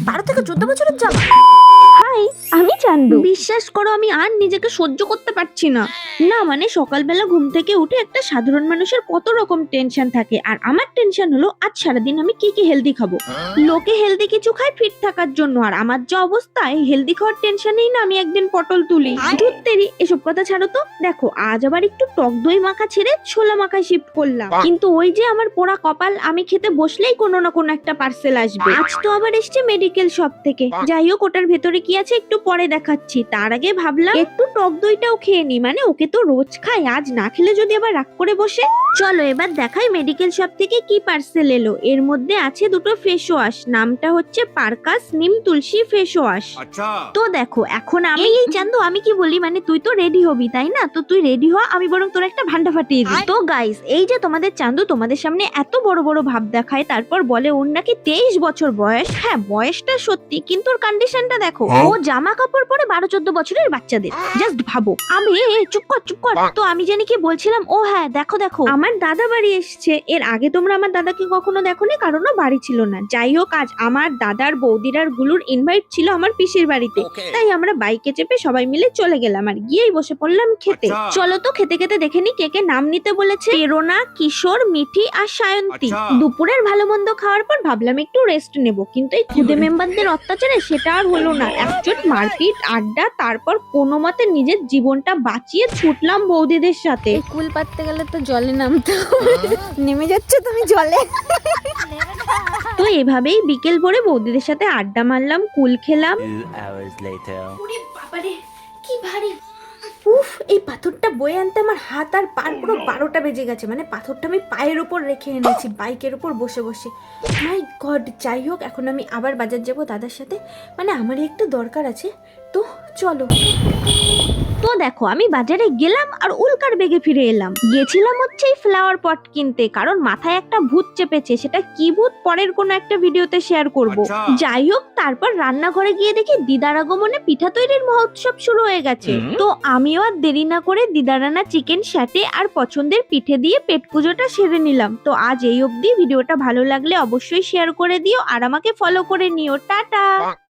12 থেকে 14 বছরের জামা। হাই, আমি চান্দু। বিশ্বাস করো আমি আর নিজেকে সহ্য করতে পারছি না। না মানে সকালবেলা ঘুম থেকে উঠে একটা সাধারণ মানুষের কত রকম টেনশন থাকে, আর আমার টেনশন হলো আজ সারাদিন আমি কি কি হেলদি খাবো। লোকে হেলদি কিছু খায় ফিট থাকার জন্য, আর আমার যা অবস্থা এই হেলদি খাওয়ার টেনশনেই না আমি একদিন পটল তুলি। ধুত্তেরি, এসব কথা ছাড়ো তো। দেখো আজ আবার একটু টক দই মাখা ছেড়ে ছোলা মাখায় শিফট করলাম, কিন্তু ওই যে আমার পোড়া কপাল, আমি খেতে বসলেই কোনো না কোনো একটা পার্সেল আসবে। আজ তো আবার এসছে মেডিকেল শপ থেকে। যাই হোক ওটার ভেতরে কি আছে একটু পরে দেখাচ্ছি, তার আগে ভাবলাম একটু টক দইটাও খেয়ে নি, মানে ওকে তো রোজ খাই, আজ না খেলে যদি আবার রাগ করে বসে। চলো এবার দেখাই মেডিকেল শপ থেকে কি পার্সেল এলো। এর মধ্যে আছে দুটো ফেস ওয়াশ, নামটা হচ্ছে পার্কাস নিম তুলসী ফেস ওয়াশ। তো দেখো এখন আমি এই চান্দু আমি কি বলি, মানে তুই তো রেডি হবি তাই না, তো তুই রেডি হ, আমি বরং তোর একটা ভান্ডা ফাটিয়ে দিই। তো গাইস এই যে তোমাদের চান্দু তোমাদের সামনে এত বড় বড় ভাব দেখায়, তারপর বলে ওর নাকি 23 বছর বয়স। হ্যাঁ বয়সটা সত্যি, কিন্তু ওর কন্ডিশনটা দেখো, ও জামা কাপড় পরে 12-14 বছরের বাচ্চাদের। জাস্ট ভাবো। আমি চুপ কর চুপ কর। তো আমি জানি কি বলছিলাম, ও হ্যাঁ দেখো দেখো আমার দাদা বাড়ি এসছে। এর আগে তোমরা আমার দাদাকে কখনো দেখোনি, কারণ ও বাড়ি ছিল না। যাই হোক আজ আমার দাদার বৌদিরার গুলোর ইনভাইট ছিল আমার পিসির বাড়িতে, তাই আমরা বাইকে চেপে সবাই মিলে চলে গেলাম আর গিয়েই বসে পড়লাম খেতে। চলো তো খেতে খেতে দেখে নি কে কে নাম নিতে বলেছে। প্রেরণা, কিশোর, মিঠি আর সায়ন্তী। দুপুরের ভালো মন্দ খাওয়ার পর ভাবলাম একটু রেস্ট নেব, কিন্তু এই খুদে মেম্বারদের অত্যাচারে সেটা আর হলো না। একচোট মারপিট আড্ডা, তারপর কোনো মতে নিজের জীবনটা বাঁচিয়ে ছুটলাম বৌদিদের সাথে। কুল পাততে গেলে তো জলে নামতে হবে। নেমে যাচ্ছে তুমি জলে। তো এভাবেই বিকেল ভরে বৌদিদের সাথে আড্ডা মারলাম, কুল খেলাম। 2 hours later. ওরে বাবারে কি ভারী। উফ, এই পাথরটা বয়ে আনতে আমার হাত আর পার পুরো 12টা বেজে গেছে। মানে পাথরটা আমি পায়ের উপর রেখে এনেছি বাইকের উপর বসে বসে। মাই গড। যাই হোক এখন আমি আবার বাজার যাব দাদার সাথে, মানে আমারই একটু দরকার আছে, তো চলো। তো দেখো আমি বাজারে গেলাম আর উল্কার বেগে ফিরে এলাম। গেছিলাম হচ্ছে এই ফ্লাওয়ার পট কিনতে, কারণ মাথায় একটা ভূত চেপেছে। সেটা কি ভূত পরের কোনো একটা ভিডিওতে শেয়ার করব। যাই হোক তারপর রান্নাঘরে গিয়ে দেখি দিদার আগমনে পিঠা তৈরির মহোৎসব শুরু হয়ে গেছে। তো আমিও আর দেরি না করে দিদা রান্না চিকেন স্যাটে আর পছন্দের পিঠে দিয়ে পেট পুজোটা সেরে নিলাম। তো আজ এই অবধি। ভিডিওটা ভালো লাগলে অবশ্যই শেয়ার করে দিও আর আমাকে ফলো করে নিও। টাটা।